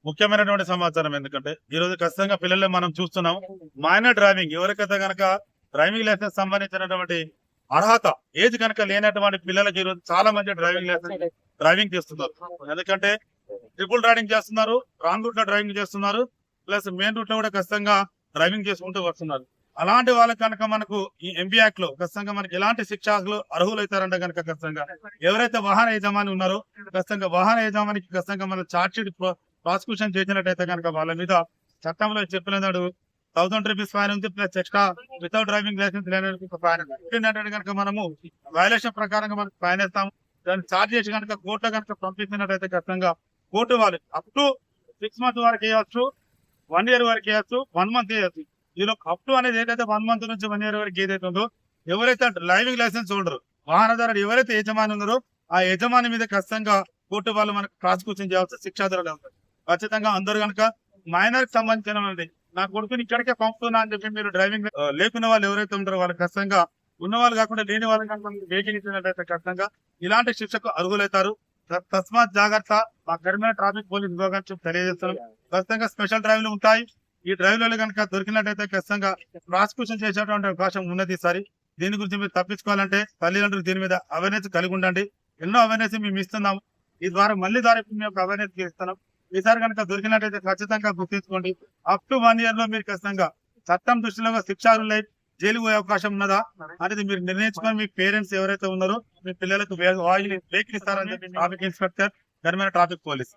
ముఖ్యమైనటువంటి సమాచారం. ఎందుకంటే ఈ రోజు ఖచ్చితంగా పిల్లల్ని మనం చూస్తున్నాం. మైనర్ డ్రైవింగ్ ఎవరికైతే గనక డ్రైవింగ్ లైసెన్స్ సంబంధించినటువంటి అర్హత ఏజ్ కనుక లేనటువంటి పిల్లలకి ఈరోజు చాలా మంది డ్రైవింగ్ చేస్తున్నారు. ఎందుకంటే ట్రిపుల్ రైడింగ్ చేస్తున్నారు, రాంగ్ రూట్ లో డ్రైవింగ్ చేస్తున్నారు, ప్లస్ మెయిన్ రూట్ లో కూడా ఖచ్చితంగా డ్రైవింగ్ చేసుకుంటూ వస్తున్నారు. అలాంటి వాళ్ళకి కనుక మనకు ఈ ఎంబీ యాక్ట్ లో ఖచ్చితంగా మనకి ఎలాంటి శిక్షలు అర్హులు అవుతారంటే కనుక ఖచ్చితంగా ఎవరైతే వాహన యజమాని ఉన్నారో ఖచ్చితంగా వాహన యజమానికి ఖచ్చితంగా మనం చార్జ్ షీట్ ప్రాసిక్యూషన్ చేసినట్టయితే కనుక వాళ్ళ మీద చట్టంలో చెప్పినప్పుడు 1000 రూపీస్ ఫైన్ ఉంది, plus extra without driving license లేని ఫైన్. ఏంటంటే కనుక మనము వైలేషన్ ప్రకారంగా మనకు ఫైన్ వేస్తాం. దాన్ని చార్జ్ చేసి కనుక కోర్టులో కనుక పంపించినట్టయితే ఖచ్చితంగా కోర్టు వాళ్ళు అప్ టు 6 months వరకు వేయవచ్చు, 1 year వరకు వేయచ్చు, 1 month వేయచ్చు. దీనిలో అప్ టు అనేది ఏదైతే 1 month నుంచి 1 year వరకు ఏదైతే ఉందో ఎవరైతే డ్రైవింగ్ లైసెన్స్ హోల్డర్ వాహనదారుడు ఎవరైతే యజమాని ఉన్నారో ఆ యజమాని మీద ఖచ్చితంగా కోర్టు వాళ్ళు మనకు ప్రాసిక్యూషన్ చేయాల్సిన శిక్షాదారులు ఉంటారు. ఖచ్చితంగా అందరూ కనుక మైనర్ కి సంబంధించినది నా కొడుకుని ఇక్కడికే పంపుతున్నా అని చెప్పి మీరు డ్రైవింగ్ లేకున్న వాళ్ళు ఎవరైతే ఉంటారో వాళ్ళు ఖచ్చితంగా ఉన్నవాళ్ళు కాకుండా లేని వాళ్ళు కనుక వెహికల్ ఇచ్చినట్లయితే ఖచ్చితంగా ఇలాంటి శిక్షకు అర్హులవుతారు. తస్మాత్ జాగ్రత్త. మా కరీంనగర్ ట్రాఫిక్ పోలీస్ విభాగానికి తెలియజేస్తాం. ఖచ్చితంగా స్పెషల్ డ్రైవ్లు ఉంటాయి. ఈ డ్రైవ్లలో కనుక దొరికినట్టయితే ఖచ్చితంగా ప్రాసిక్యూషన్ చేసేటువంటి అవకాశం ఉన్నది. ఈసారి దీని గురించి మీరు తప్పించుకోవాలంటే తల్లిదండ్రులు దీని మీద అవేర్నెస్ కలిగి ఉండండి. ఎన్నో అవేర్నెస్ మేము ఇస్తున్నాం. ఈ ద్వారా మళ్ళీ మేము అవేర్నెస్ ఇస్తున్నాం. ఈసారి కనుక దొరికినట్టయితే ఖచ్చితంగా గుర్తించుకోండి. అప్ టు 1 year లో మీరు ఖచ్చితంగా చట్టం దృష్టిలో శిక్షార్హులై జైలు పోయే అవకాశం ఉన్నదా అనేది మీరు నిర్ణయించుకొని మీ పేరెంట్స్ ఎవరైతే ఉన్నారో మీ పిల్లలకు వెహికల్ ఇస్తారని చెప్పి traffic inspector, Karimnagar traffic police